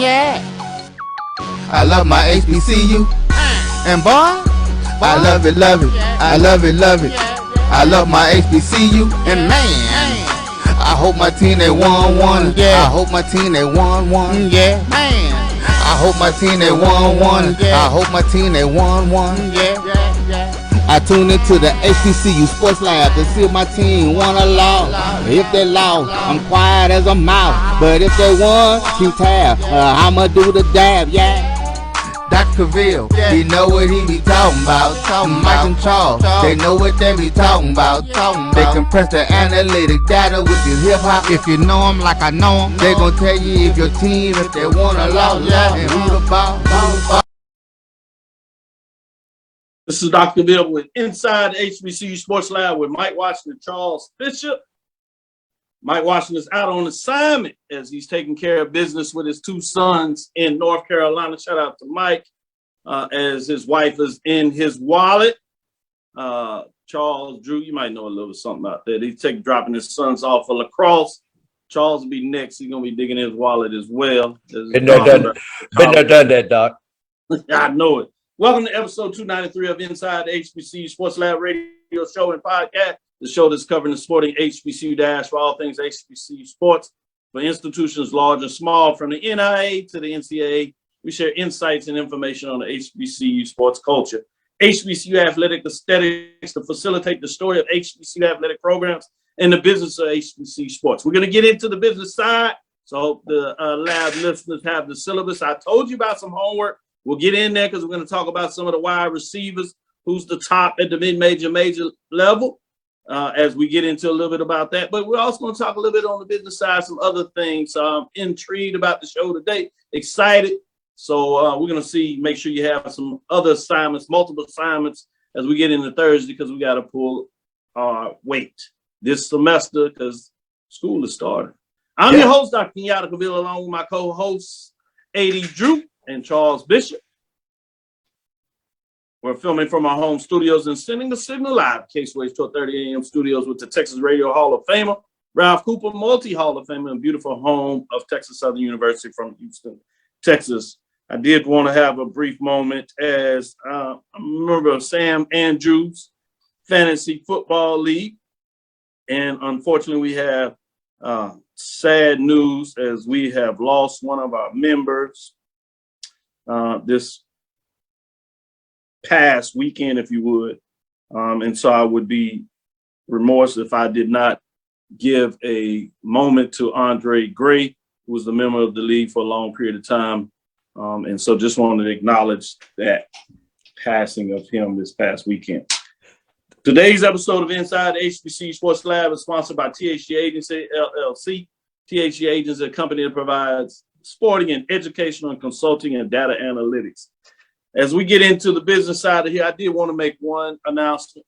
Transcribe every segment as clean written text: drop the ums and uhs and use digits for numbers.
Yeah. I love my HBCU. And boy, I love it, love it. I love it, love it. I love my HBCU. And man, I hope my team they won one. Yeah. I hope my team they won one. Yeah. Man, I hope my team they won one. I hope my team they won one. Yeah. I tune into the HBCU Sports Lab to see if my team won or lost. If they lost, I'm quiet as a mouse. But if they won, keep tab. I'ma do the dab, yeah. Dr. Cavil, he know what he be talking about. Mike and Charles, they know what they be talking about. They compress the analytic data with your hip hop. If you know them like I know them, they gon' tell you if your team, if they won or lost, and who the ball. This is Dr. Bill with Inside HBCU Sports Lab with Mike Washington, Charles Bishop. Mike Washington is out on assignment as he's taking care of business with his two sons in North Carolina. Shout out to Mike as his wife is in his wallet. Charles, Drew, you might know a little something about that. He's dropping his sons off for lacrosse. Charles will be next. He's going to be digging his wallet as well. Been there, done that, Doc. I know it. Welcome to episode 293 of Inside the HBCU Sports Lab radio show and podcast, the show that's covering the sporting HBCU dash for all things HBCU sports for institutions large and small, from the NAIA to the NCAA. We share insights and information on the HBCU sports culture, HBCU athletic aesthetics to facilitate the story of HBCU athletic programs and the business of HBCU sports. We're going to get into the business side, so the lab listeners have the syllabus. I told you about some homework. We'll get in there because we're going to talk about some of the wide receivers, who's the top at the mid-major, major level, as we get into a little bit about that. But we're also going to talk a little bit on the business side, some other things. I'm intrigued about the show today, excited. So we're going to make sure you have some other assignments, multiple assignments as we get into Thursday, because we got to pull our weight this semester because school is starting. I'm your host, Dr. Kenyatta Cavil, along with my co-hosts, A.D. Drew and Charles Bishop. We're filming from our home studios and sending the signal live, Caseways 12:30 a.m. studios with the Texas Radio Hall of Famer, Ralph Cooper, multi-Hall of Famer, and beautiful home of Texas Southern University from Houston, Texas. I did want to have a brief moment as I remember Sam Andrews Fantasy Football League. And unfortunately, we have sad news as we have lost one of our members this past weekend, if you would. And so I would be remorse if I did not give a moment to Andre Gray, who was the member of the league for a long period of time. And so just wanted to acknowledge that passing of him this past weekend. Today's episode of Inside the HBCU Sports Lab is sponsored by THG Agency, LLC. THG Agency is a company that provides sporting and educational and consulting and data analytics. As we get into the business side of here, I did want to make one announcement.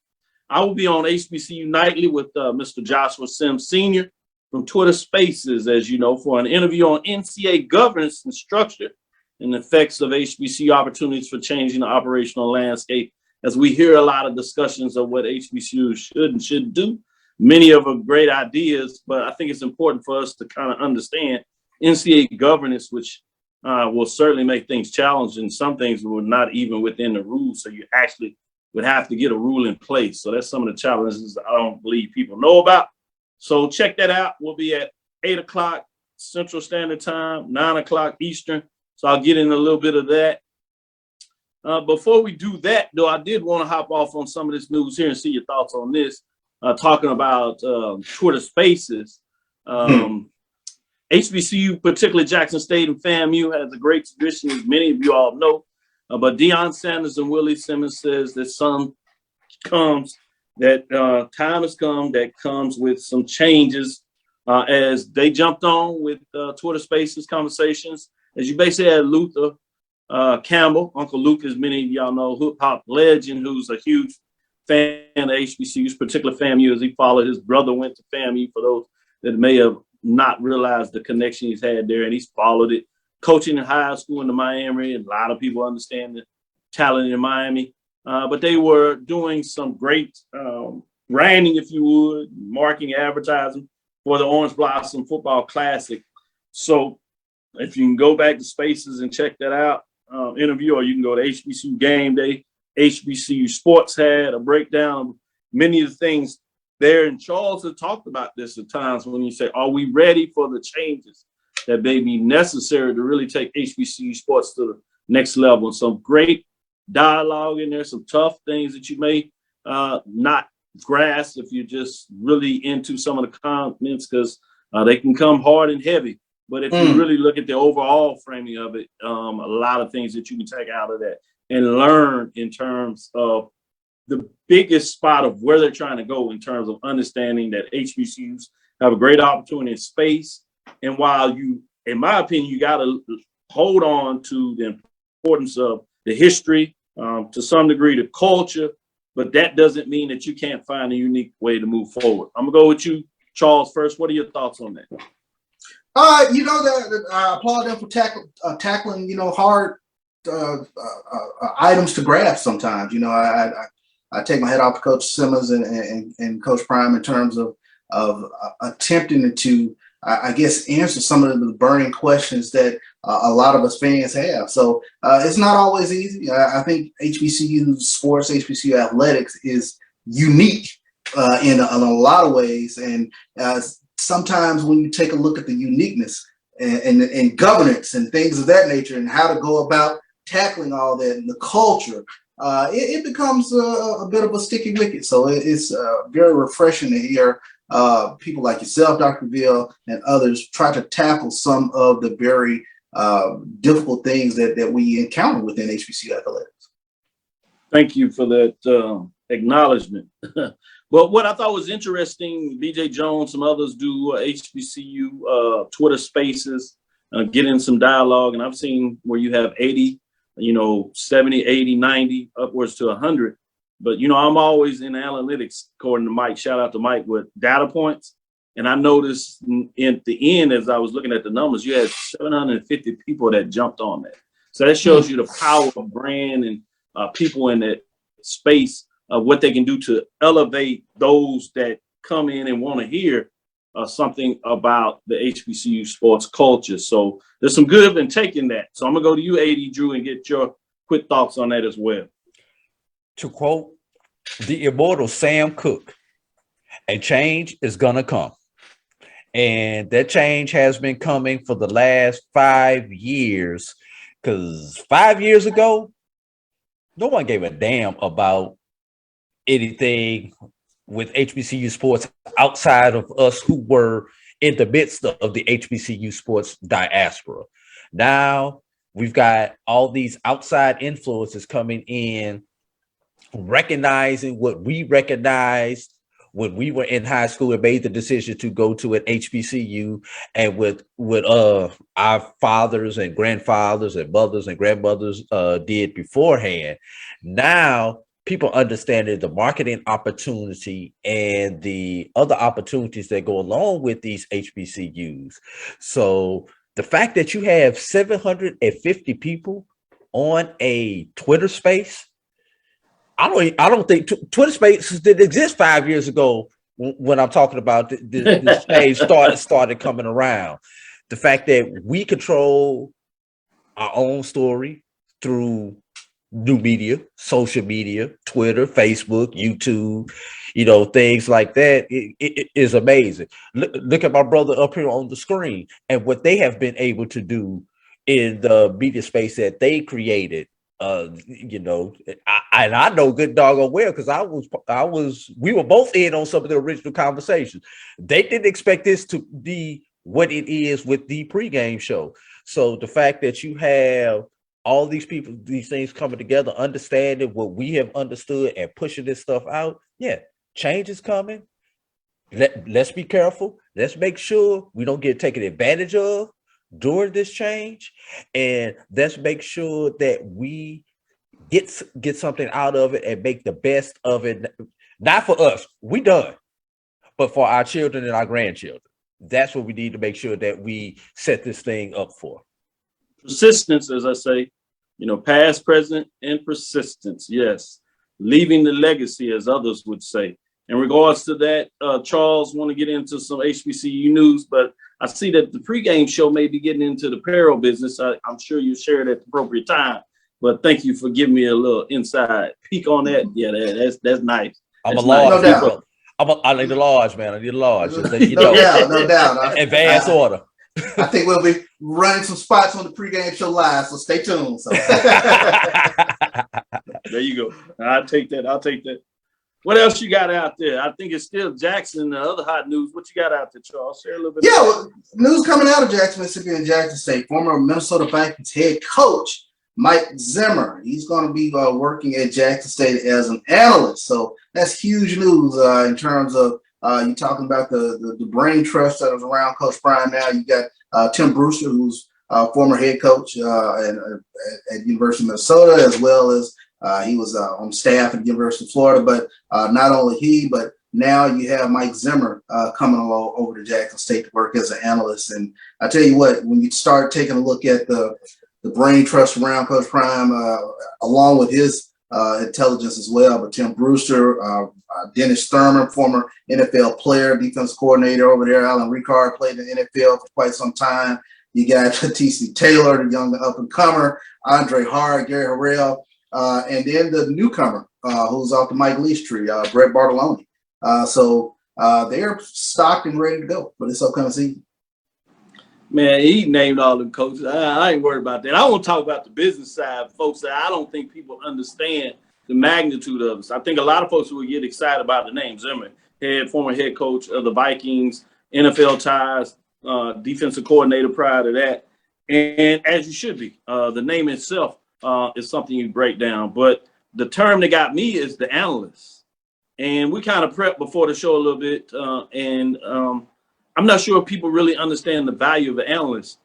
I will be on HBCU Nightly with Mr. Joshua Sims Sr. from Twitter Spaces, as you know, for an interview on NCAA governance and structure and the effects of HBCU opportunities for changing the operational landscape. As we hear a lot of discussions of what HBCU should and shouldn't do, many of them great ideas, but I think it's important for us to kind of understand NCAA governance, which will certainly make things challenging. Some things were not even within the rules, so you actually would have to get a rule in place. So that's some of the challenges I don't believe people know about. So check that out. We'll be at 8 o'clock Central Standard Time, 9 o'clock Eastern. So I'll get in a little bit of that. Before we do that, though, I did want to hop off on some of this news here and see your thoughts on this, talking about Twitter Spaces. HBCU, particularly Jackson State and FAMU, has a great tradition, as many of you all know. But Deion Sanders and Willie Simmons says that time has come that comes with some changes as they jumped on with Twitter Spaces conversations. As you basically had Luther Campbell, Uncle Luke, as many of y'all know, hip hop legend, who's a huge fan of HBCUs, particularly FAMU, as he followed his brother went to FAMU, for those that may have not realized the connection he's had there, and he's followed it. Coaching in high school in Miami, and a lot of people understand the talent in Miami. But they were doing some great branding, if you would, marketing, advertising for the Orange Blossom Football Classic. So if you can go back to Spaces and check that out, interview, or you can go to HBCU Game Day. HBCU Sports had a breakdown of many of the things there. And Charles had talked about this at times when you say, are we ready for the changes that may be necessary to really take HBCU sports to the next level? And some great dialogue in there, some tough things that you may not grasp if you're just really into some of the comments, because they can come hard and heavy. But if you really look at the overall framing of it, a lot of things that you can take out of that and learn in terms of the biggest spot of where they're trying to go in terms of understanding that HBCUs have a great opportunity in space. And while you, in my opinion, you got to hold on to the importance of the history, to some degree, the culture, but that doesn't mean that you can't find a unique way to move forward. I'm gonna go with you, Charles, first. What are your thoughts on that? You know, that I applaud them for tackling, you know, hard items to grasp sometimes. You know, I take my head off to Coach Simmons and Coach Prime in terms of attempting to, I guess, answer some of the burning questions that a lot of us fans have. So it's not always easy. I think HBCU sports, HBCU athletics is unique in a lot of ways. And sometimes when you take a look at the uniqueness and governance and things of that nature and how to go about tackling all that and the culture, it becomes a bit of a sticky wicket. So it's very refreshing to hear people like yourself, Dr. Cavil, and others try to tackle some of the very difficult things that we encounter within HBCU athletics. Thank you for that acknowledgement. Well, what I thought was interesting, BJ Jones, some others do HBCU Twitter Spaces, get in some dialogue. And I've seen where you have 80, 70, 80, 90, upwards to 100. But, I'm always in analytics, according to Mike, shout out to Mike, with data points. And I noticed at the end, as I was looking at the numbers, you had 750 people that jumped on that. So that shows you the power of brand and people in that space of what they can do to elevate those that come in and want to hear something about the HBCU sports culture. So there's some good in taking that. So I'm going to go to you, AD Drew, and get your quick thoughts on that as well. To quote the immortal Sam Cooke, a change is going to come. And that change has been coming for the last 5 years, because 5 years ago, no one gave a damn about anything with HBCU sports outside of us who were in the midst of the HBCU sports diaspora. Now we've got all these outside influences coming in, recognizing what we recognized when we were in high school and made the decision to go to an HBCU, and with our fathers and grandfathers and mothers and grandmothers did beforehand. Now people understanding the marketing opportunity and the other opportunities that go along with these HBCUs. So the fact that you have 750 people on a Twitter space, I don't think Twitter Spaces didn't exist 5 years ago when I'm talking about this change started coming around. The fact that we control our own story through new media, social media, Twitter, Facebook, YouTube, things like that, it is amazing. Look at my brother up here on the screen and what they have been able to do in the media space that they created. I know good doggone well, because we were both in on some of the original conversations. They didn't expect this to be what it is with the pregame show. So the fact that you have all these people, these things coming together, understanding what we have understood and pushing this stuff out, change is coming. Let's be careful. Let's make sure we don't get taken advantage of during this change, and let's make sure that we get something out of it and make the best of it. Not for us, we done, but for our children and our grandchildren. That's what we need to make sure that we set this thing up for. Persistence, as I say, past, present, and persistence. Yes, leaving the legacy, as others would say. In regards to that, Charles, want to get into some HBCU news, but I see that the pregame show may be getting into the apparel business. I'm sure you share it at the appropriate time. But thank you for giving me a little inside peek on that. Yeah, that's nice. I'm that's a large. No doubt. I need a large, man. I need a large. Just let you No know. doubt, no doubt. Advance order. I think we'll be running some spots on the pregame show live, so stay tuned. So. There you go. I'll take that. What else you got out there? I think it's still Jackson, the other hot news. What you got out there, Charles? Share a little bit. Yeah, well, news coming out of Jackson, Mississippi and Jackson State. Former Minnesota Vikings head coach Mike Zimmer. He's going to be working at Jackson State as an analyst. So that's huge news in terms of you talking about the brain trust that was around Coach Prime. Now you got Tim Brewster, who's former head coach at University of Minnesota, as well as he was on staff at the University of Florida. But not only he, but now you have Mike Zimmer coming along over to Jackson State to work as an analyst. And I tell you what, when you start taking a look at the brain trust around Coach Prime, along with his intelligence as well, but Tim Brewster, Dennis Thurman, former NFL player, defense coordinator over there, Alan Ricard played in the NFL for quite some time. You got T.C. Taylor, the young up-and-comer, Andre Hart, Gary Harrell, and then the newcomer who's off the Mike Leach tree, Brett Bartolone. So they're stocked and ready to go for this upcoming season. Man, he named all the coaches. I ain't worried about that. I want to talk about the business side, folks. That I don't think people understand the magnitude of this. I think a lot of folks will get excited about the name Zimmer, former head coach of the Vikings, NFL ties, defensive coordinator prior to that. And as you should be, the name itself is something you break down. But the term that got me is the analyst. And we kind of prepped before the show a little bit. I'm not sure if people really understand the value of an analyst.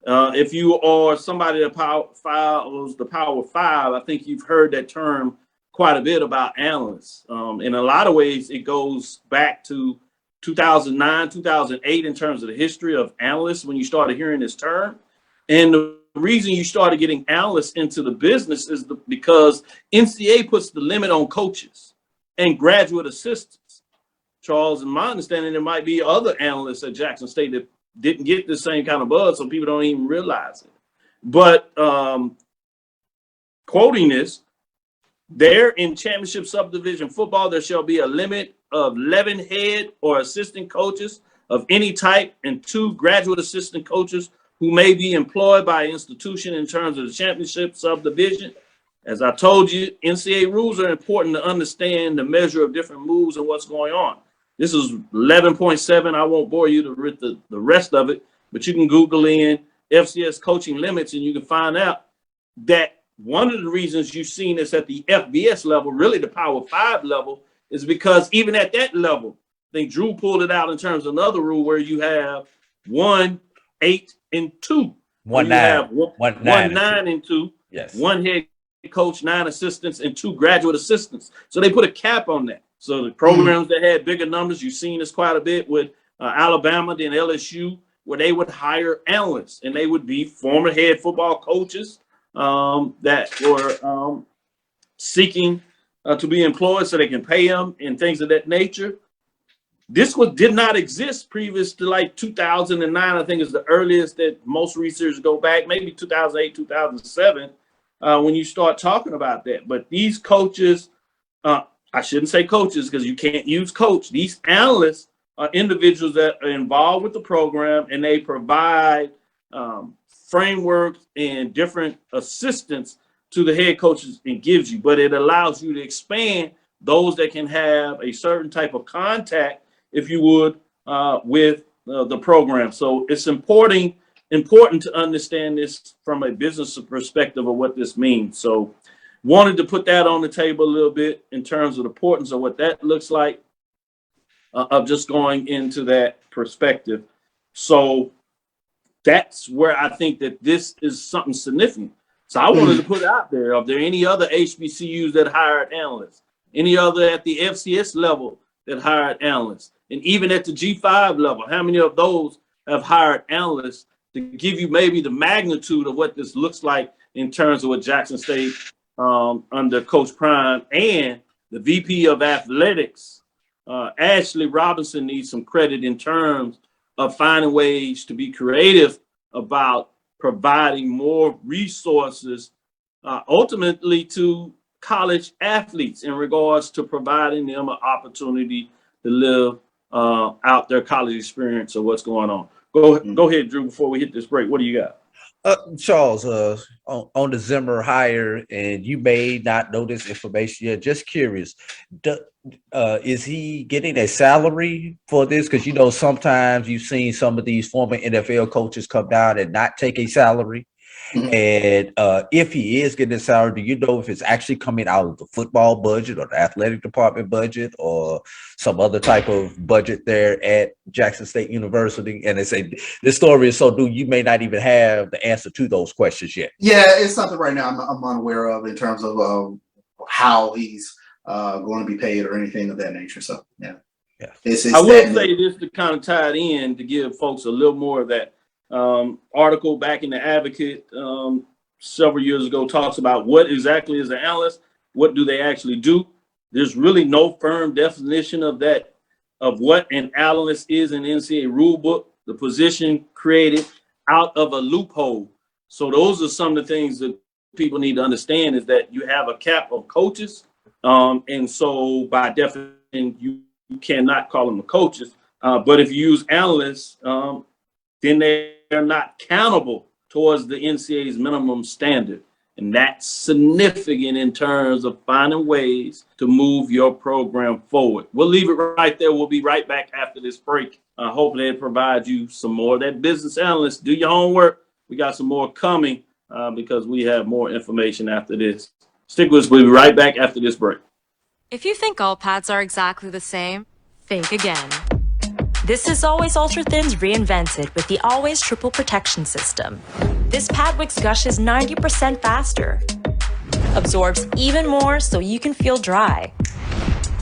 If you are somebody that follows the Power Five, I think you've heard that term quite a bit about analysts. In a lot of ways, it goes back to 2009, 2008 in terms of the history of analysts when you started hearing this term. And the reason you started getting analysts into the business is because NCAA puts the limit on coaches and graduate assistants. Charles, in my understanding, there might be other analysts at Jackson State that didn't get the same kind of buzz, so people don't even realize it. But quoting this, there in championship subdivision football, there shall be a limit of 11 head or assistant coaches of any type and 2 graduate assistant coaches who may be employed by an institution in terms of the championship subdivision. As I told you, NCAA rules are important to understand the measure of different moves and what's going on. This is 11.7. I won't bore you to read the rest of it, but you can Google in FCS coaching limits and you can find out that one of the reasons you've seen this at the FBS level, really the Power 5 level, is because even at that level, I think Drew pulled it out in terms of another rule where you have 1, 8, and 2. 1, 9. Have 1, 9, and 2. Yes. 1 head coach, 9 assistants, and 2 graduate assistants. So they put a cap on that. So the programs that had bigger numbers, you've seen this quite a bit with Alabama, then LSU, where they would hire analysts, and they would be former head football coaches that were seeking to be employed so they can pay them and things of that nature. This did not exist previous to like 2009. I think is the earliest that most researchers go back, maybe 2008, 2007, when you start talking about that. But these coaches, I shouldn't say coaches because you can't use coach. These analysts are individuals that are involved with the program, and they provide frameworks and different assistance to the head coaches and gives you, but it allows you to expand those that can have a certain type of contact, if you would, with the program. So it's important to understand this from a business perspective of what this means. So wanted to put that on the table a little bit in terms of the importance of what that looks like, of just going into that perspective. So that's where I think that this is something significant. So I wanted to put it out there. Are there any other HBCUs that hired analysts? Any other at the FCS level that hired analysts? And even at the G5 level, how many of those have hired analysts to give you maybe the magnitude of what this looks like in terms of what Jackson State under Coach Prime and the VP of Athletics, Ashley Robinson, needs some credit in terms of finding ways to be creative about providing more resources, ultimately to college athletes in regards to providing them an opportunity to live out their college experience of what's going on. Go ahead, Drew, before we hit this break. What do you got? Charles, on the Zimmer hire, and you may not know this information yet, just curious, is he getting a salary for this? Because, you know, sometimes you've seen some of these former NFL coaches come down and not take a salary. And if he is getting a salary, do you know if it's actually coming out of the football budget or the athletic department budget or some other type of budget there at Jackson State University? And they say this story is so new, you may not even have the answer to those questions yet. Yeah, it's something right now I'm unaware of in terms of how he's going to be paid or anything of that nature. So, yeah. It's I will say this to kind of tie it in to give folks a little more of that. Article back in the Advocate several years ago talks about what exactly is an analyst, what do they actually do. There's really no firm definition of that, of what an analyst is in the NCAA rule book, the position created out of a loophole. So those are some of the things that people need to understand, is that you have a cap of coaches, and so by definition you cannot call them coaches, but if you use analysts, then they're not countable towards the NCAA's minimum standard. And that's significant in terms of finding ways to move your program forward. We'll leave it right there. We'll be right back after this break. Hopefully it provides you some more of that business analyst. Do your homework. We got some more coming because we have more information after this. Stick with us. We'll be right back after this break. If you think all pads are exactly the same, think again. This is Always Ultra Thins reinvented with the Always Triple Protection System. This pad wicks gushes 90% faster, absorbs even more so you can feel dry,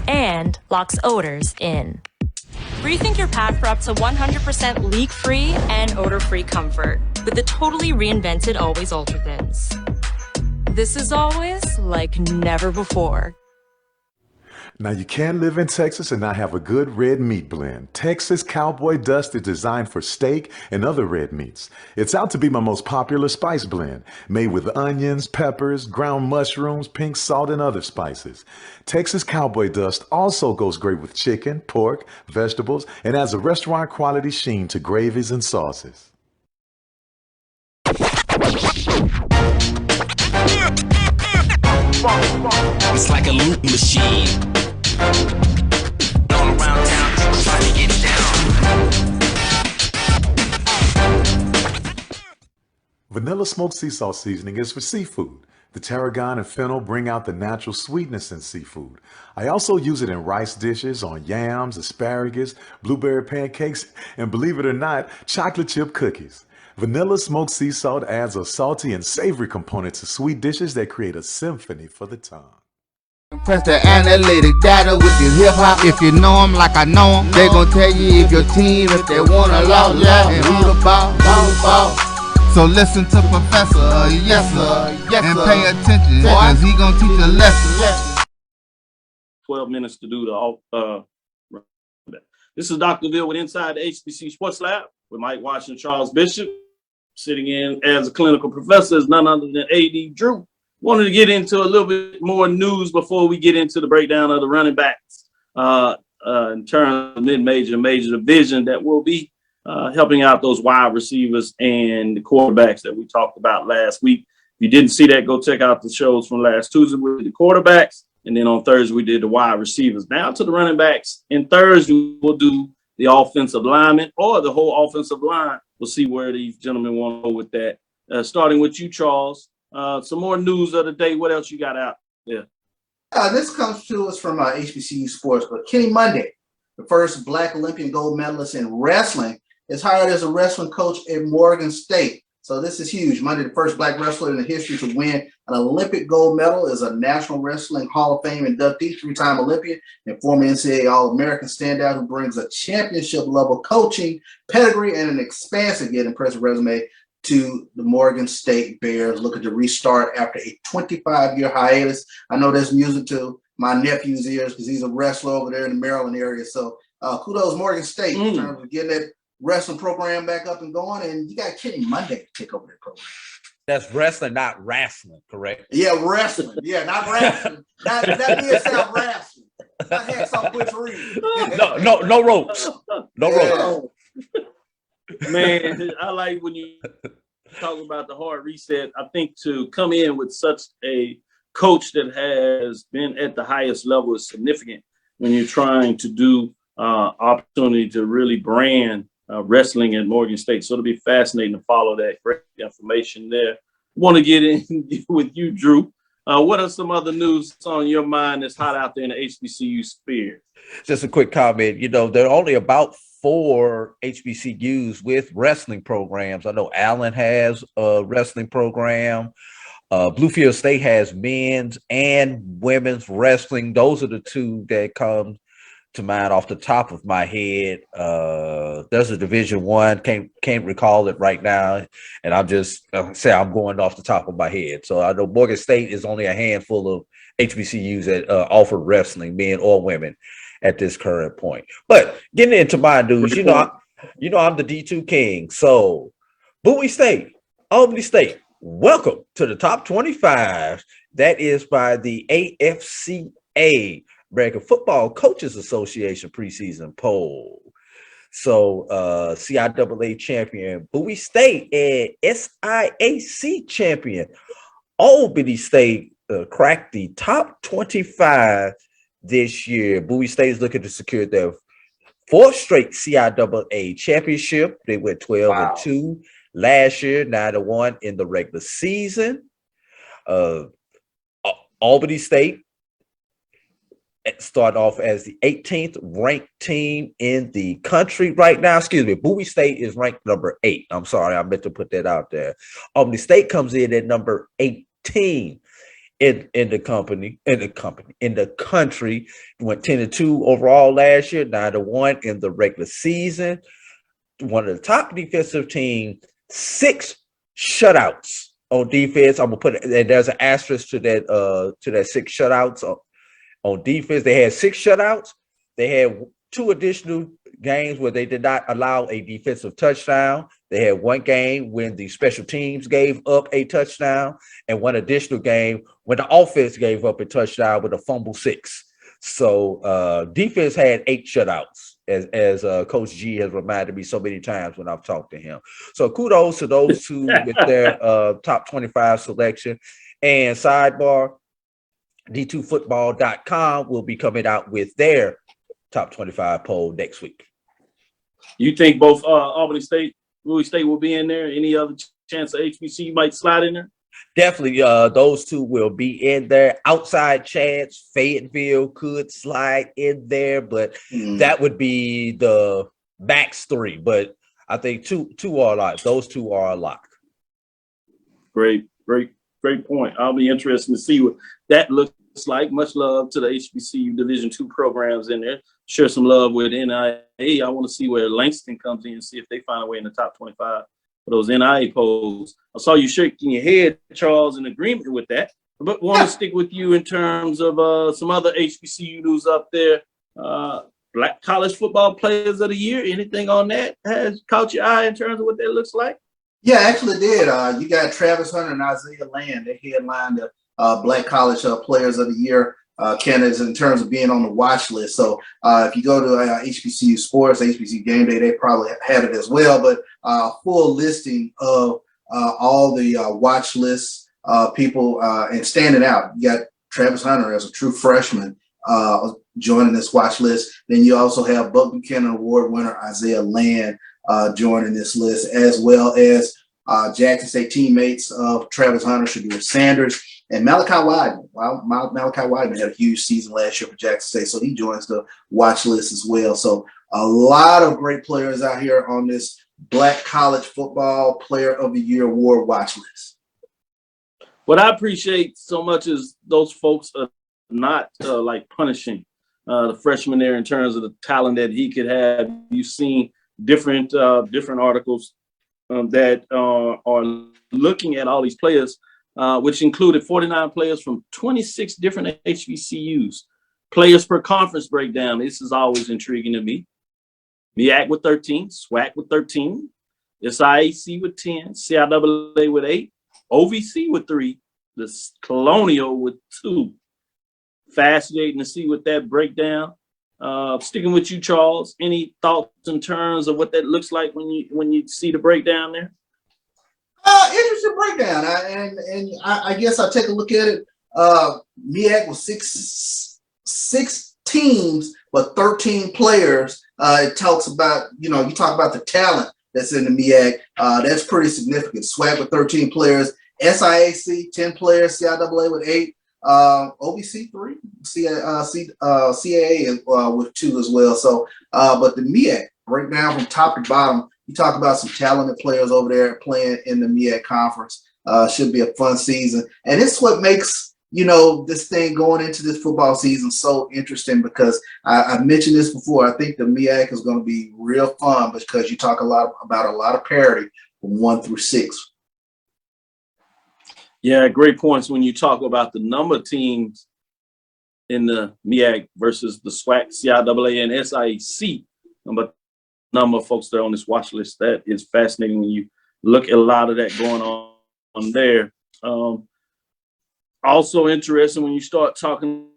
and locks odors in. Rethink your pad for up to 100% leak-free and odor-free comfort with the totally reinvented Always Ultra Thins. This is always like never before. Now, you can't live in Texas and not have a good red meat blend. Texas Cowboy Dust is designed for steak and other red meats. It's out to be my most popular spice blend, made with onions, peppers, ground mushrooms, pink salt, and other spices. Texas Cowboy Dust also goes great with chicken, pork, vegetables, and adds a restaurant quality sheen to gravies and sauces. It's like a loop machine. All around town, people trying to get down. Vanilla smoked sea salt seasoning is for seafood. The tarragon and fennel bring out the natural sweetness in seafood. I also use it in rice dishes, on yams, asparagus, blueberry pancakes, and believe it or not, chocolate chip cookies. Vanilla smoked sea salt adds a salty and savory component to sweet dishes that create a symphony for the tongue. Press the analytic data with your hip hop. If you know them like I know them, they gon' tell you if your team, if they wanna law, and who the ball. So listen to Professor, yes sir, and pay attention, cause he gon' teach a lesson. 12 minutes to do the this is Dr. Ville with Inside the HBCU Sports Lab with Mike Washington, Charles Bishop. Sitting in as a clinical professor is none other than AD Drew. Wanted to get into a little bit more news before we get into the breakdown of the running backs in terms of mid-major and major division that will be helping out those wide receivers and the quarterbacks that we talked about last week. If you didn't see that, go check out the shows from last Tuesday with the quarterbacks. And then on Thursday, we did the wide receivers. Now to the running backs. And Thursday, we'll do the offensive lineman or the whole offensive line. We'll see where these gentlemen want to go with that. Starting with you, Charles. Some more news of the day. What else you got out there? This comes to us from HBCU Sports, but Kenny Monday, the first Black Olympian gold medalist in wrestling, is hired as a wrestling coach at Morgan State. So this is huge. Monday, the first Black wrestler in the history to win an Olympic gold medal, is a National Wrestling Hall of Fame inductee, three-time Olympian, and former NCAA All-American standout who brings a championship-level coaching pedigree and an expansive yet impressive resume to the Morgan State Bears, looking to restart after a 25-year hiatus. I know there's music to my nephew's ears because he's a wrestler over there in the Maryland area. So kudos Morgan State in terms of getting that wrestling program back up and going, and you got Kenny Monday to take over that program. That's wrestling, not wrestling, correct? Yeah, wrestling. Yeah, not wrestling. That did sound wrestling. That had some butchery. No ropes. No ropes. Man, I like when you talk about the hard reset. I think to come in with such a coach that has been at the highest level is significant when you're trying to do opportunity to really brand wrestling at Morgan State. So it'll be fascinating to follow that. Great information there. Want to get in with you, Drew. What are some other news on your mind that's hot out there in the HBCU sphere? Just a quick comment. You know, there are only about 4 HBCUs with wrestling programs. I know Allen has a wrestling program. Bluefield State has men's and women's wrestling. Those are the 2 that come to mind off the top of my head. There's a Division I, can't recall it right now, and I'm just say I'm going off the top of my head. So I know Morgan State is only a handful of HBCUs that offer wrestling, men or women, at this current point. But getting into my news, you know I'm the D2 king. So Bowie State, Albany State, welcome to the top 25. That is by the AFCA, American Football Coaches Association preseason poll. So CIAA champion Bowie State and SIAC champion Albany State cracked the top 25 this year. Bowie State is looking to secure their 4th straight CIAA championship. They went 12-2 last year, 9-1 in the regular season. Albany State start off as the 18th ranked team in the country right now. Excuse me, Bowie State is ranked number 8. I'm sorry, I meant to put that out there. Albany State comes in at number 18 in the country. Went 10-2 overall last year, 9-1 in the regular season. One of the top defensive team, 6 shutouts on defense. I'm gonna put it, and there's an asterisk to that 6 shutouts on defense. They had 6 shutouts. They had 2 additional games where they did not allow a defensive touchdown. They had 1 game when the special teams gave up a touchdown, and 1 additional game when the offense gave up a touchdown with a fumble 6. So defense had 8 shutouts, as Coach G has reminded me so many times when I've talked to him. So kudos to those 2 with their top 25 selection. And sidebar, D2football.com will be coming out with their top 25 poll next week. You think both Albany State, Bowie State will be in there? Any other chance of HBCU might slide in there? Definitely, those 2 will be in there. Outside chance, Fayetteville could slide in there, but that would be the max 3. But I think two are a lock. Those 2 are a lock. Great point. I'll be interested to see what that looks like. Much love to the HBCU Division II programs in there. Share some love with NAIA. I want to see where Langston comes in and see if they find a way in the top 25 for those NAIA polls. I saw you shaking your head, Charles, in agreement with that. But want to stick with you in terms of some other HBCU news up there. Black college football players of the year. Anything on that has caught your eye in terms of what that looks like? Yeah, actually did. You got Travis Hunter and Isaiah Land. They headlined the Black College Players of the Year candidates in terms of being on the watch list. So if you go to HBCU Sports, HBCU Game Day, they probably have it as well. But full listing of all the watch list people and standing out. You got Travis Hunter as a true freshman joining this watch list. Then you also have Buck Buchanan Award winner Isaiah Land joining this list, as well as Jackson State teammates of Travis Hunter, Shadur Sanders, and Malachi Wideman. Well, Malachi Wideman had a huge season last year for Jackson State, so he joins the watch list as well. So a lot of great players out here on this Black College Football Player of the Year award watch list. What I appreciate so much is those folks are not like punishing the freshman there in terms of the talent that he could have. You've seen different articles that are looking at all these players, which included 49 players from 26 different HBCUs. Players per conference breakdown. This is always intriguing to me. MEAC with 13, SWAC with 13, SIAC with 10, CIAA with 8, OVC with 3, the Colonial with 2. Fascinating to see what that breakdown. Sticking with you, Charles. Any thoughts in terms of what that looks like when you see the breakdown there? Interesting breakdown. I guess I'll take a look at it. MEAC with six teams, but 13 players. It talks about, you talk about the talent that's in the MEAC. That's pretty significant. SWAC with 13 players, SIAC 10 players, CIAA with 8, OVC 3, CIAA with 2 as well. So, but the MEAC right now from top to bottom, you talk about some talented players over there playing in the MEAC conference. Should be a fun season, and it's what makes this thing going into this football season so interesting, because I've mentioned this before. I think the MEAC is going to be real fun because you talk about a lot of parity from 1 through 6. Yeah, great points when you talk about the number of teams in the MEAC versus the SWAC, CIAA, and SIAC. But number of folks that are on this watch list, that is fascinating when you look at a lot of that going on there. Also interesting when you start talking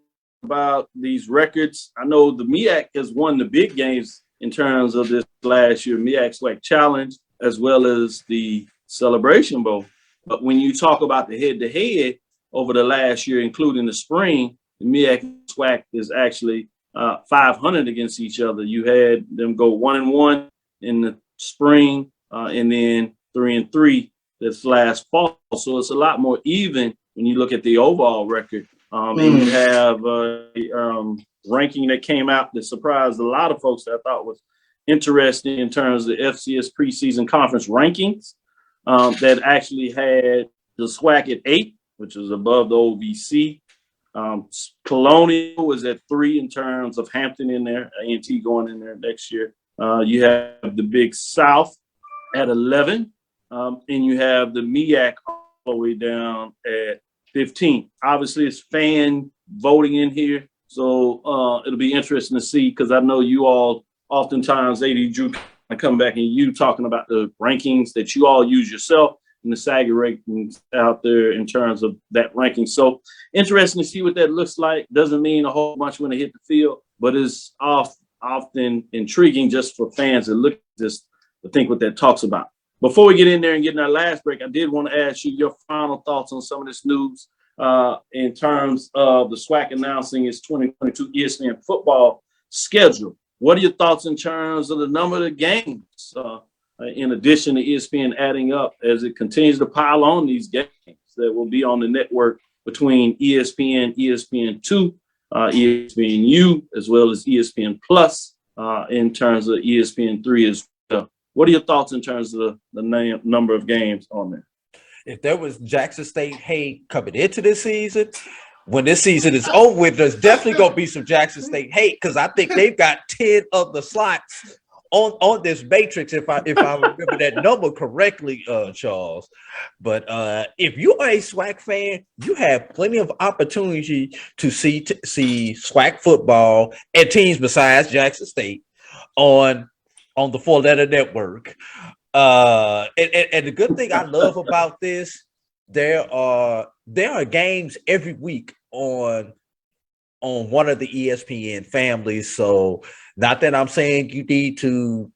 about these records. I know the MEAC has won the big games in terms of this last year, MEAC SWAC Challenge, as well as the Celebration Bowl. But when you talk about the head-to-head over the last year, including the spring, the MEAC SWAC is actually 500 against each other. You had them go 1-1 in the spring, and then 3-3 this last fall. So it's a lot more even when you look at the overall record. And you have a ranking that came out that surprised a lot of folks that I thought was interesting in terms of the FCS preseason conference rankings, that actually had the SWAC at 8, which is above the OVC. Colonial was at 3 in terms of Hampton in there, A&T going in there next year. You have the Big South at 11, and you have the MEAC all the way down at 15. Obviously, it's fan voting in here, so it'll be interesting to see, because I know you all oftentimes, AD Drew, come back and you talking about the rankings that you all use yourself and the SAGA rankings out there in terms of that ranking. So interesting to see what that looks like. Doesn't mean a whole bunch when they hit the field, but it's often intriguing just for fans to look at this, to think what that talks about. Before we get in there and get in our last break, I did want to ask you your final thoughts on some of this news in terms of the SWAC announcing its 2022 ESPN football schedule. What are your thoughts in terms of the number of the games, in addition to ESPN adding up as it continues to pile on these games that will be on the network between ESPN, ESPN2, ESPNU, as well as ESPN Plus, in terms of ESPN3 as well? What are your thoughts in terms of the number of games on there? If there was Jackson State hate coming into this season, when this season is over with, there's definitely going to be some Jackson State hate, because I think they've got 10 of the slots on this matrix, if I remember that number correctly, Charles. But if you are a SWAC fan, you have plenty of opportunity to see SWAC football and teams besides Jackson State on the 4-letter network. And the good thing I love about this, there are games every week on one of the ESPN families. So not that I'm saying you need to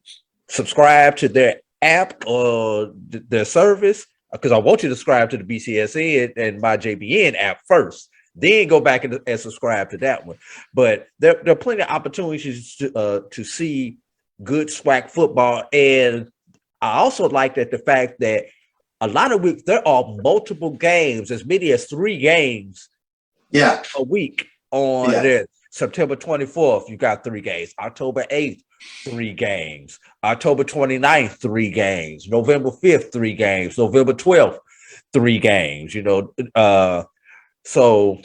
subscribe to their app or their service, because I want you to subscribe to the BCSN and my JBN app first, then go back and subscribe to that one. But there are plenty of opportunities to see good SWAC football. And I also like the fact that a lot of weeks there are multiple games, as many as 3 games a week on there. September 24th, you got 3 games. October 8th, 3 games. October 29th, 3 games. November 5th, 3 games. November 12th, 3 games. So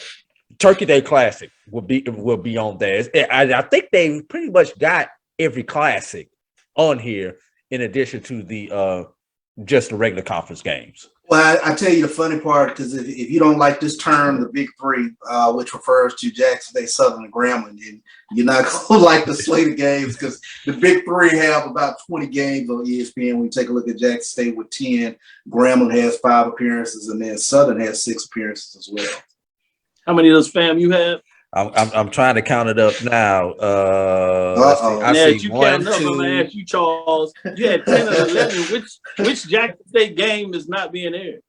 Turkey Day Classic will be on there. I think they pretty much got every classic on here, in addition to the just the regular conference games. Well, I tell you the funny part, because if you don't like this term, the Big Three, which refers to Jackson State, Southern, and Grambling, then you're not going to like the slate of games, because the Big Three have about 20 games on ESPN. When you take a look at Jackson State with 10, Grambling has 5 appearances, and then Southern has 6 appearances as well. How many does FAMU have? I'm trying to count it up now. I see you 1, counting up, 2. I'm gonna ask you, Charles. You had 10 or 11. Which Jackson State game is not being aired?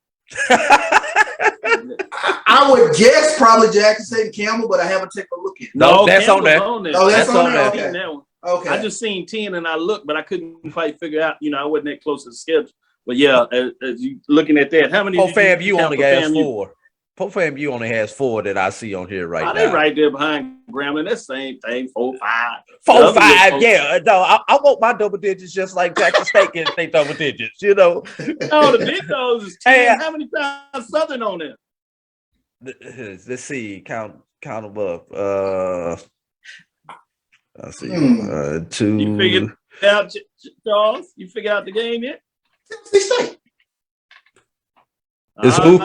I would guess probably Jackson State and Campbell, but I haven't taken a look at it. No, that's on there. Oh, that's on there. Okay. Okay. I just seen 10 and I looked, but I couldn't quite figure out. I wasn't that close to the schedule. But yeah, as you looking at that, how many? FAMU only has 4. FAMU only has 4 that I see on here right now. They right there behind Grambling. That's the same thing. 4, 5. 4, 5. Yeah. No, I want my double digits just like Jackson State gets their double digits. No, the big dogs is 10. Hey, how many times Southern on there? Let's see. Count them up. Let's see. 2. You figured out, Charles? You figured out the game yet? Tennessee State. Is who?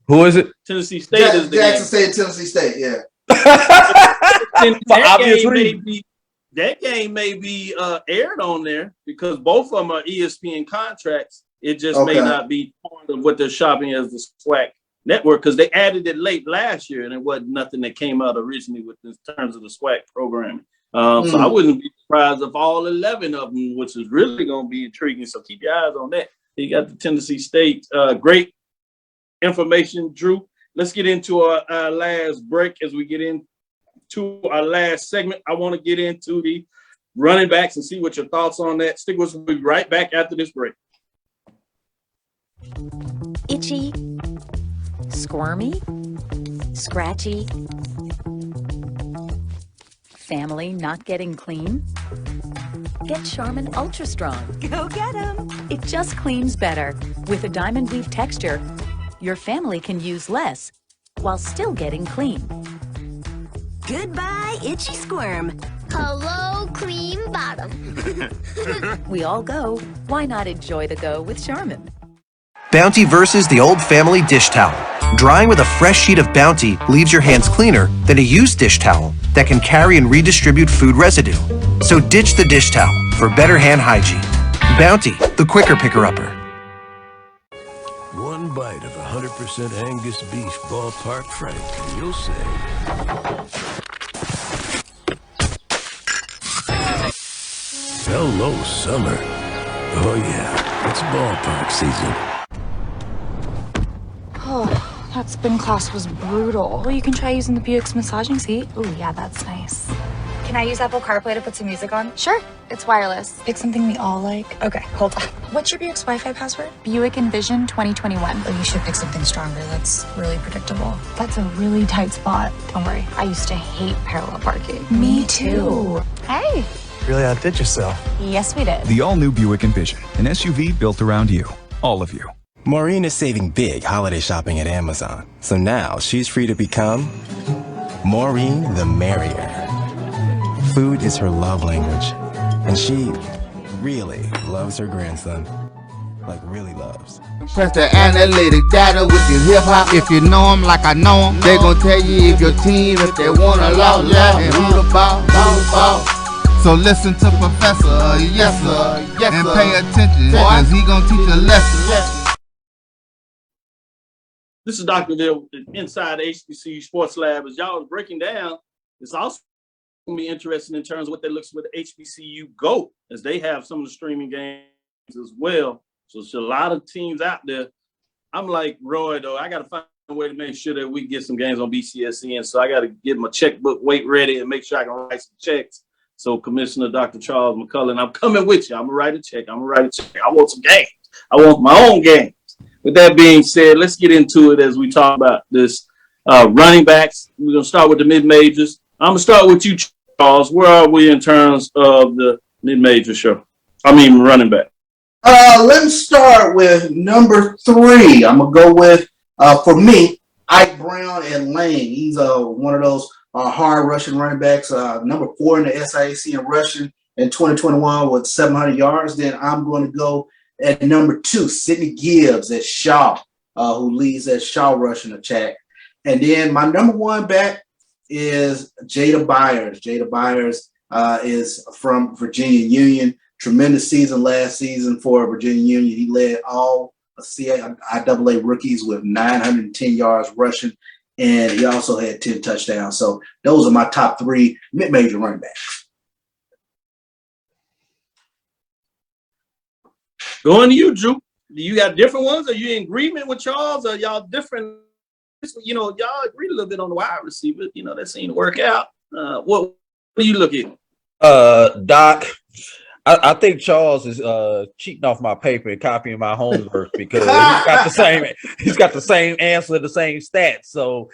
Who is it? Tennessee State is the Jackson State, Tennessee State, yeah. That game may be aired on there because both of them are ESPN contracts. It just may not be part of what they're shopping as the SWAC network, because they added it late last year and it wasn't nothing that came out originally with in terms of the SWAC programming. So I wouldn't be surprised if all 11 of them, which is really going to be intriguing. So keep your eyes on that. You got the Tennessee State. Great information, Drew. Let's get into our last break. As we get into our last segment, I want to get into the running backs and see what your thoughts on that. Stick with us. We'll be right back after this break. Itchy, squirmy, scratchy, family not getting clean? Get Charmin Ultra Strong. Go get 'em. It just cleans better. With a diamond weave texture, your family can use less while still getting clean. Goodbye, itchy squirm. Hello, cream bottom. We all go. Why not enjoy the go with Charmin? Bounty versus the old family dish towel. Drying with a fresh sheet of Bounty leaves your hands cleaner than a used dish towel that can carry and redistribute food residue. So ditch the dish towel for better hand hygiene. Bounty, the quicker picker-upper. One bite of 100% Angus beef ballpark frank, and you'll say, hello, summer. Oh yeah, it's ballpark season. Oh, that spin class was brutal. Well, you can try using the Buick's massaging seat. Oh, yeah, that's nice. Can I use Apple CarPlay to put some music on? Sure, it's wireless. Pick something we all like. Okay, hold on. What's your Buick's Wi-Fi password? Buick Envision 2021. Oh, you should pick something stronger. That's really predictable. That's a really tight spot. Don't worry, I used to hate parallel parking. Me too. Hey. Really outdid yourself. Yes, we did. The all-new Buick Envision, an SUV built around you, all of you. Maureen is saving big holiday shopping at Amazon. So now she's free to become Maureen the Merrier. Food is her love language, and she really loves her grandson. Like really loves. Press the analytic data with your hip hop. If you know them like I know them, they gon' tell you if your team, if they wanna love, and who the ball. So listen to Professor, yes sir, and pay attention, cause he gon' teach a lesson. This is Dr. Bill inside the HBCU Sports Lab. As y'all are breaking down, it's also going to be interesting in terms of what that looks with HBCU Go, as they have some of the streaming games as well. So it's a lot of teams out there. I'm like Roy, though. I got to find a way to make sure that we get some games on BCSN. So I got to get my checkbook weight ready and make sure I can write some checks. So Commissioner Dr. Charles McCullen, I'm coming with you. I'm going to write a check. I want some games. I want my own games. With that being said, let's get into it as we talk about this running backs. We're going to start with the mid-majors. I'm going to start with you, Charles. Where are we in terms of the mid-major running back? Let me start with number 3. I'm going to go with, for me, Ike Brown and Lane. He's one of those hard rushing running backs, number 4 in the SIAC in rushing in 2021 with 700 yards. Then I'm going to go At number 2, Sidney Gibbs at Shaw, who leads that Shaw rushing attack. And then my number 1 back is Jada Byers. Jada Byers is from Virginia Union. Tremendous season last season for Virginia Union. He led all CIAA rookies with 910 yards rushing, and he also had 10 touchdowns. So those are my top 3 mid-major running backs. Going to you, Drew. Do you got different ones? Are you in agreement with Charles? Or y'all different? You know, y'all agree a little bit on the wide receiver. You know, that seemed to work out. What do you look at? Doc, I think Charles is cheating off my paper and copying my homework because he's got the same answer, the same stats. So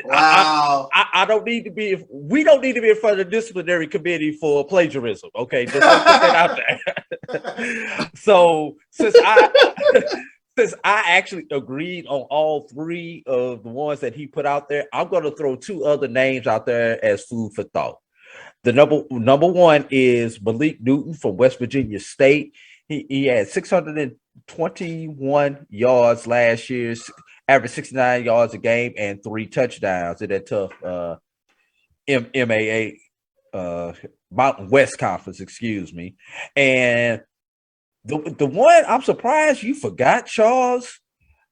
wow. I don't need to be. We don't need to be in front of the disciplinary committee for plagiarism. Okay, just put that out there. So since I actually agreed on all 3 of the ones that he put out there, I'm going to throw 2 other names out there as food for thought. The number 1 is Malik Newton from West Virginia State. He had 621 yards last year, averaged 69 yards a game and 3 touchdowns in that tough MAA Mountain West Conference, excuse me. And the one I'm surprised you forgot, Charles,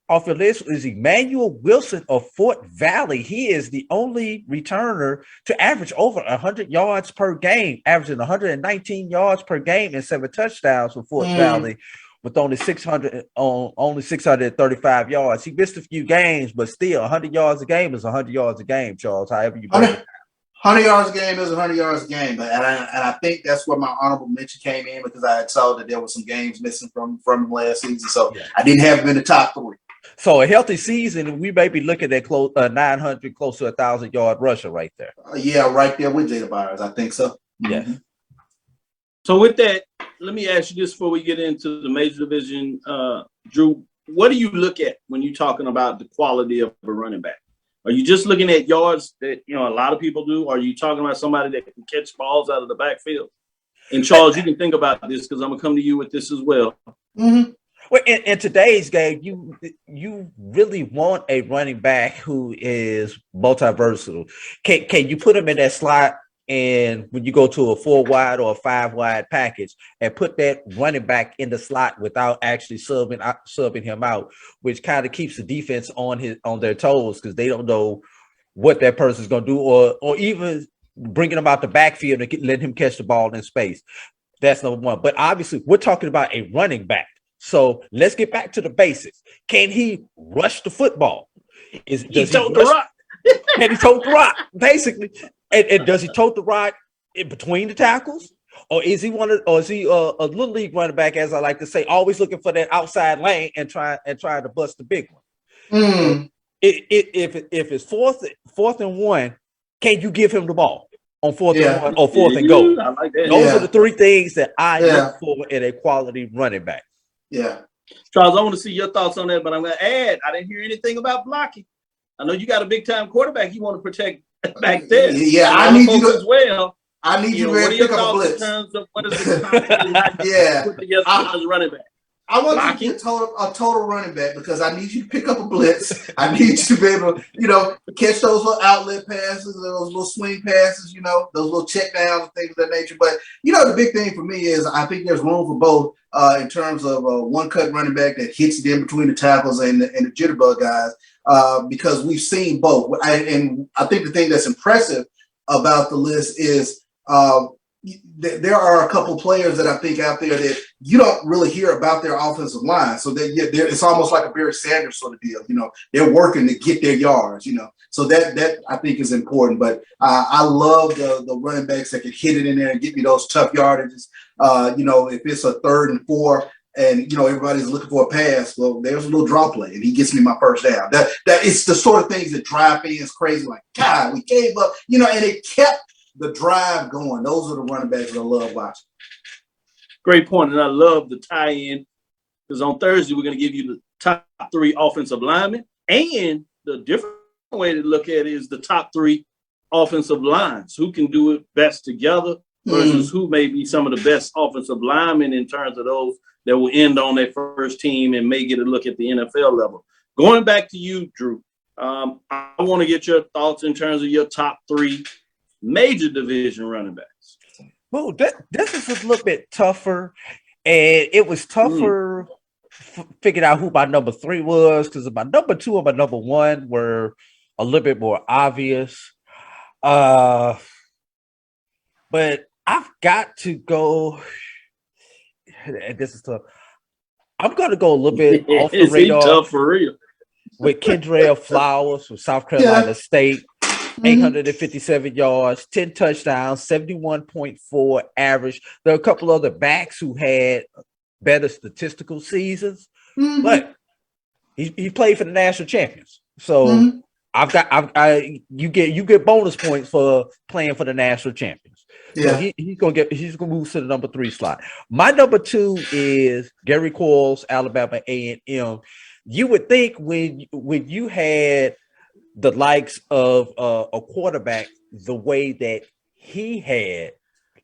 off your list is Emmanuel Wilson of Fort Valley. He is the only returner to average over 100 yards per game, averaging 119 yards per game and 7 touchdowns for Fort Valley with only 635 yards. He missed a few games, but still 100 yards a game is 100 yards a game, Charles, however you break it. 100 yards a game is 100 yards a game, but and I think that's where my honorable mention came in because I had saw that there were some games missing from him last season, so I didn't have him in the top 3. So a healthy season, we may be looking at 900, close to 1,000-yard rusher right there. Yeah, right there with Jada Byers. I think so. Yeah. So with that, let me ask you this before we get into the major division. Drew, what do you look at when you're talking about the quality of a running back? Are you just looking at yards that, you know, a lot of people do? Or are you talking about somebody that can catch balls out of the backfield? And Charles, you can think about this because I'm going to come to you with this as well. Mm-hmm. Well, in today's game, you really want a running back who is multi-versatile. Can you put him in that slot and when you go to a 4-wide or a 5-wide package and put that running back in the slot without actually subbing him out, which kind of keeps the defense on their toes because they don't know what that person's going to do, or even bringing him out the backfield and letting him catch the ball in space. That's number 1. But obviously, we're talking about a running back. So let's get back to the basics. Can he rush the football? Can he tote the rock? Basically. And does he tote the rock in between the tackles? Or is he a little league running back, as I like to say, always looking for that outside lane and trying to bust the big one? If it's fourth and 1, can you give him the ball on 4th and 1 or 4th and goal? I like that. Those are the 3 things that I look for in a quality running back. Yeah. Charles, I want to see your thoughts on that, but I'm going to add, I didn't hear anything about blocking. I know you got a big-time quarterback you want to protect back there. Yeah, I need you to as well. I need you to pick up a blitz. In terms of what is the put together as a running back? I want you to get a total running back because I need you to pick up a blitz. I need you to be able to, catch those little outlet passes, those little swing passes, those little check downs and things of that nature. But, the big thing for me is I think there's room for both in terms of a one-cut running back that hits it in between the tackles and the jitterbug guys because we've seen both. And I think the thing that's impressive about the list is there are a couple players that I think out there that you don't really hear about their offensive line. So it's almost like a Barry Sanders sort of deal. They're working to get their yards, So that I think is important. But I love the running backs that can hit it in there and get me those tough yardages. If it's a 3rd and 4 and, everybody's looking for a pass, well, there's a little draw play and he gets me my first down. That it's the sort of things that drive fans crazy. Like, God, we gave up, and it kept the drive going. Those are the running backs that I love watching. Great point, and I love the tie-in because on Thursday we're going to give you the top 3 offensive linemen, and the different way to look at it is the top 3 offensive lines who can do it best together. versus who may be some of the best offensive linemen in terms of those that will end on their first team and may get a look at the NFL level. Going back to you, Drew, I want to get your thoughts in terms of your top 3 major division running backs. Well, this is a little bit tougher, and it was tougher figuring out who my number 3 was, because my number 2 and my number 1 were a little bit more obvious. But I've got to go, and this is tough. I'm going to go a little bit off the radar. Tough for real. With Kendrell Flowers from South Carolina State. 857 yards, 10 touchdowns, 71.4 average. There are a couple other backs who had better statistical seasons, but he played for the national champions. So you get bonus points for playing for the national champions. Yeah. So he's gonna move to the number 3 slot. My number 2 is Gary Quarles, Alabama A&M. You would think when you had the likes of a quarterback the way that he had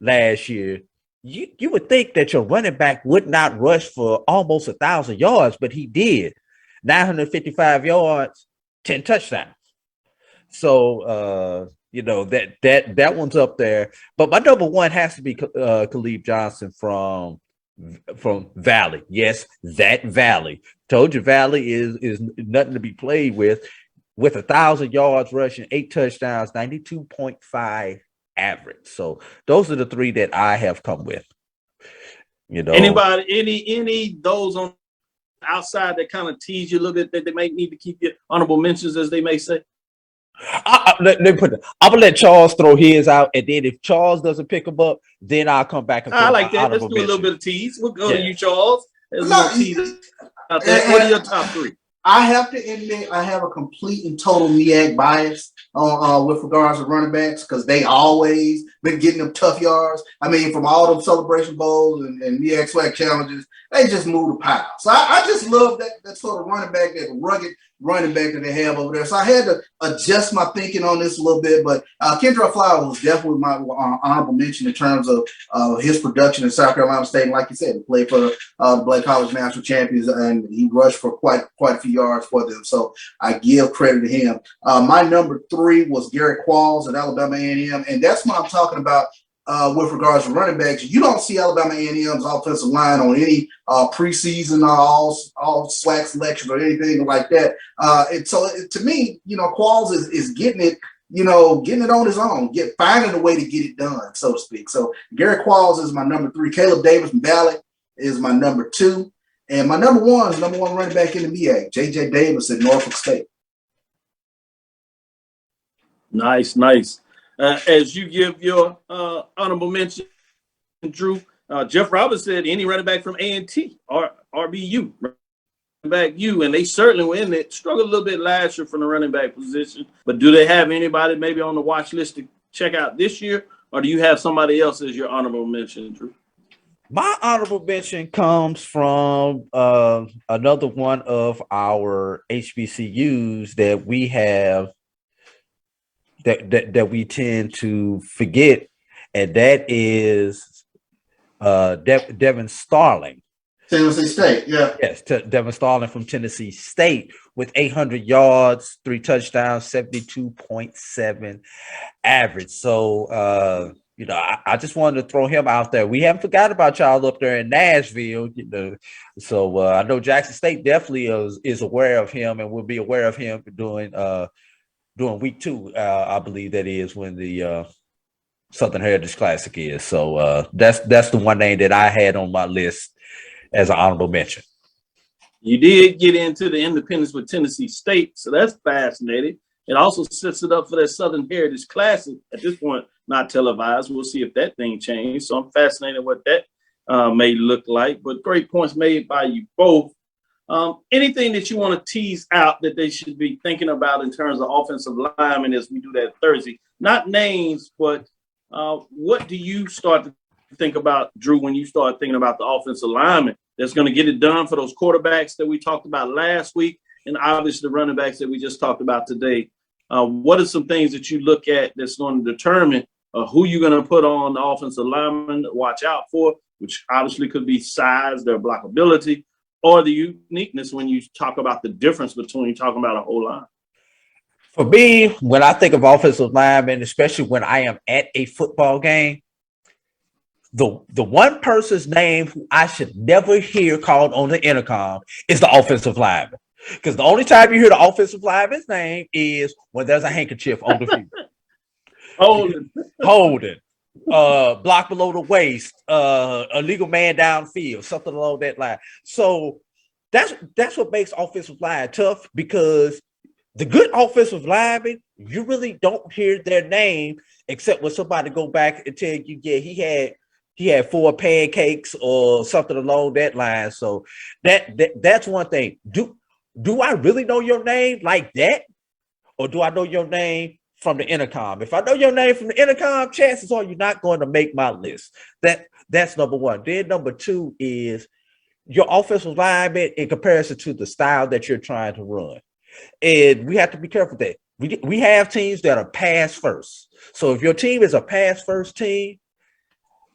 last year, you would think that your running back would not rush for almost 1,000 yards, but he did. 955 yards, 10 touchdowns. So that one's up there. But my number 1 has to be Khalib Johnson from Valley. Yes, that Valley. Told you Valley is nothing to be played with 1,000 yards rushing, 8 touchdowns, 92.5 average. So those are the 3 that I have come with. Anybody, any those on outside that kind of tease you a little bit that they might need to keep your honorable mentions, as they may say? Let me put it. I'm gonna let Charles throw his out, and then if Charles doesn't pick him up, then I'll come back and I like that. Let's do a little bit of tease. We'll go to you, Charles. Tease out there. What are your top 3? I have to admit, I have a complete and total MEAC bias with regards to running backs, because they always been getting them tough yards. I mean, from all them Celebration Bowls and MEAC SWAC challenges, they just move the pile. So I just love that sort of running back, that rugged running back that they have over there. So I had to adjust my thinking on this a little bit, but Kendrell Flowers was definitely my honorable mention in terms of his production in South Carolina State. And like you said, he played for the Black College National Champions, and he rushed for quite a few yards for them. So I give credit to him. My number 3 was Gary Quarles at Alabama A&M, and that's what I'm talking about. With regards to running backs, you don't see Alabama A&M's offensive line on any preseason or all SWAC selection or anything like that. And so to me, Quarles is getting it, getting it on his own, finding a way to get it done, so to speak. So Gary Quarles is my number 3. Caleb Davis from Valley is my number 2. And my number 1 is number 1 running back in the MEAC, J.J. Davis at Norfolk State. Nice. As you give your honorable mention, Drew, Jeff Roberts said any running back from A&T or RBU, running back U, and they certainly were in it. Struggled a little bit last year from the running back position, but do they have anybody maybe on the watch list to check out this year, or do you have somebody else as your honorable mention, Drew? My honorable mention comes from another one of our HBCUs that we have that we tend to forget, and that is Devin Starling. Tennessee State, yeah. Yes, Devin Starling from Tennessee State with 800 yards, 3 touchdowns, 72.7 average. So, I just wanted to throw him out there. We haven't forgot about y'all up there in Nashville, So I know Jackson State definitely is aware of him, and will be aware of him during week 2, I believe that is when the Southern Heritage Classic is. So that's the one name that I had on my list as an honorable mention. You did get into the independence with Tennessee State, so that's fascinating. It also sets it up for that Southern Heritage Classic. At this point, not televised. We'll see if that thing changes. So I'm fascinated what that may look like. But great points made by you both. Anything that you want to tease out that they should be thinking about in terms of offensive linemen as we do that Thursday? Not names, but what do you start to think about, Drew, when you start thinking about the offensive lineman that's going to get it done for those quarterbacks that we talked about last week, and obviously the running backs that we just talked about today? What are some things that you look at that's going to determine who you're going to put on the offensive lineman to watch out for, which obviously could be size, their blockability, or the uniqueness when you talk about the difference between talking about a whole line. For me, when I think of offensive linemen, especially when I am at a football game, the one person's name who I should never hear called on the intercom is the offensive lineman. Because the only time you hear the offensive lineman's name is when there's a handkerchief on the field. Holding, block below the waist, a legal man downfield, something along that line. So that's what makes offensive line tough, because the good offensive linemen, you really don't hear their name except when somebody go back and tell you, yeah, he had 4 pancakes or something along that line. So that's one thing. Do I really know your name like that, or do I know your name from the intercom? If I know your name from the intercom, chances are you're not going to make my list. That's number one. Then number two is your offensive lineman in comparison to the style that you're trying to run. And we have to be careful that we have teams that are pass first. So if your team is a pass first team,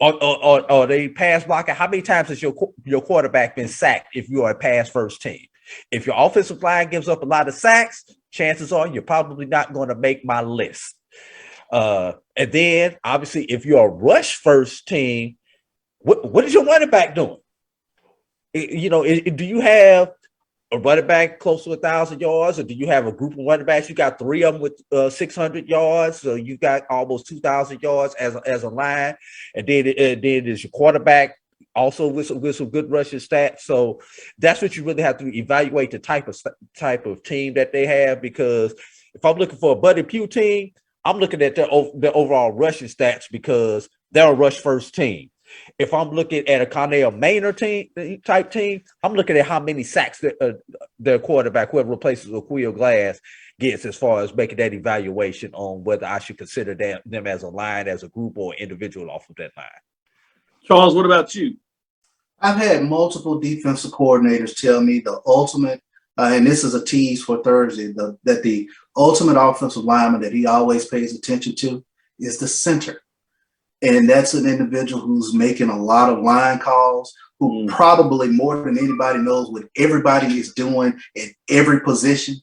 or they pass blocking, how many times has your quarterback been sacked if you are a pass first team? If your offensive line gives up a lot of sacks, chances are you're probably not going to make my list. And then obviously, if you're a rush first team, what is your running back doing? Do you have a running back close to 1,000 yards, or do you have a group of running backs? You got 3 of them with 600 yards, so you got almost 2,000 yards as a line, and then there's your quarterback also with some good rushing stats. So that's what you really have to evaluate, the type of team that they have. Because if I'm looking for a Buddy Pugh team, I'm looking at their overall rushing stats, because they're a rush first team. If I'm looking at a Connell Maynard type team, I'm looking at how many sacks their quarterback, whoever replaces Aquil Glass, gets, as far as making that evaluation on whether I should consider them as a line, as a group, or individual off of that line. Charles, what about you? I've had multiple defensive coordinators tell me the ultimate, and this is a tease for Thursday, that the ultimate offensive lineman that he always pays attention to is the center. And that's an individual who's making a lot of line calls, who probably more than anybody knows what everybody is doing at every position.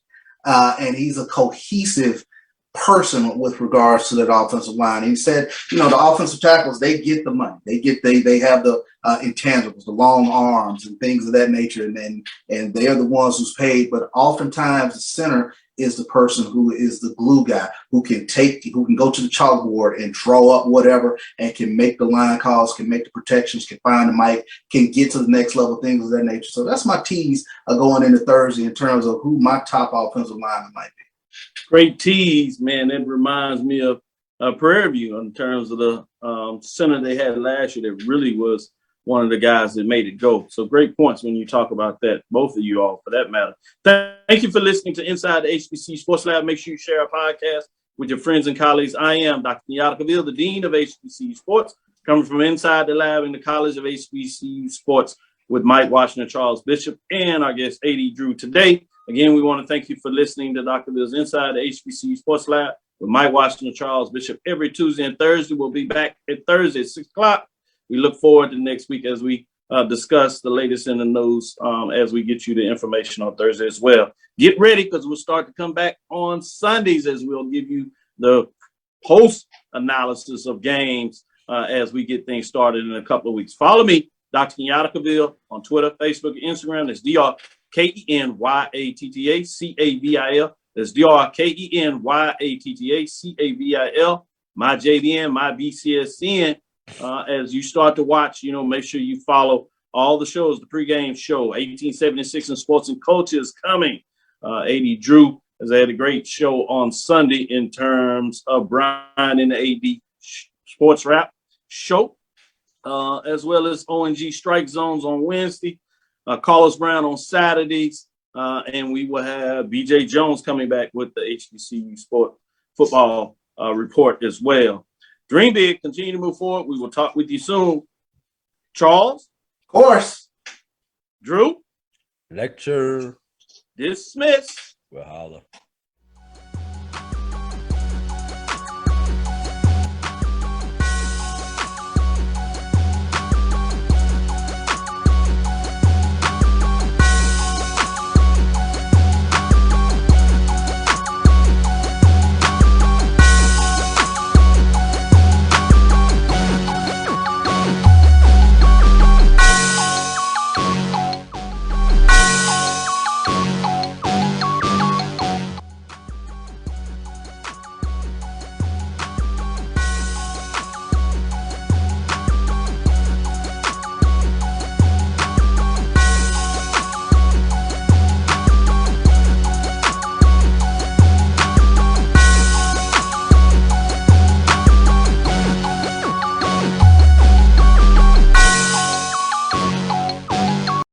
And he's a cohesive person with regards to that offensive line. He said, the offensive tackles, they get the money. They have the intangibles, the long arms and things of that nature. And they are the ones who's paid. But oftentimes the center is the person who is the glue guy, who can go to the chalkboard and draw up whatever, and can make the line calls, can make the protections, can find the mic, can get to the next level, things of that nature. So that's my tease going into Thursday in terms of who my top offensive lineman might be. Great tease, man. It reminds me of Prairie View in terms of the center they had last year that really was one of the guys that made it go. So great points when you talk about that, both of you all, for that matter. Thank you for listening to Inside the HBCU Sports Lab. Make sure you share our podcast with your friends and colleagues. I am Dr. Kenyatta Cavil, the Dean of HBCU Sports, coming from inside the lab in the College of HBCU Sports with Mike Washington, Charles Bishop, and our guest, A.D. Drew today. Again, we want to thank you for listening to Dr. Bill's Inside the HBCU Sports Lab with Mike Washington, Charles Bishop, every Tuesday and Thursday. We'll be back at Thursday at 6 o'clock. We look forward to next week as we discuss the latest in the news as we get you the information on Thursday as well. Get ready, because we'll start to come back on Sundays as we'll give you the post-analysis of games as we get things started in a couple of weeks. Follow me, Dr. Kenyatta Cavil, on Twitter, Facebook, and Instagram. That's DrKenyattaCavil. That's DrKenyattaCavil. My JVN, my BCSN. As you start to watch, make sure you follow all the shows. The pregame show, 1876 in Sports and Culture, is coming. A.D. Drew has had a great show on Sunday in terms of Brian and the A.D. Sports Rap show, as well as ONG Strike Zones on Wednesday, Carlos Brown on Saturdays, and we will have B.J. Jones coming back with the HBCU Sport Football report as well. Dream big, continue to move forward. We will talk with you soon. Charles? Of course. Drew? Lecture. Dismiss. We'll holler.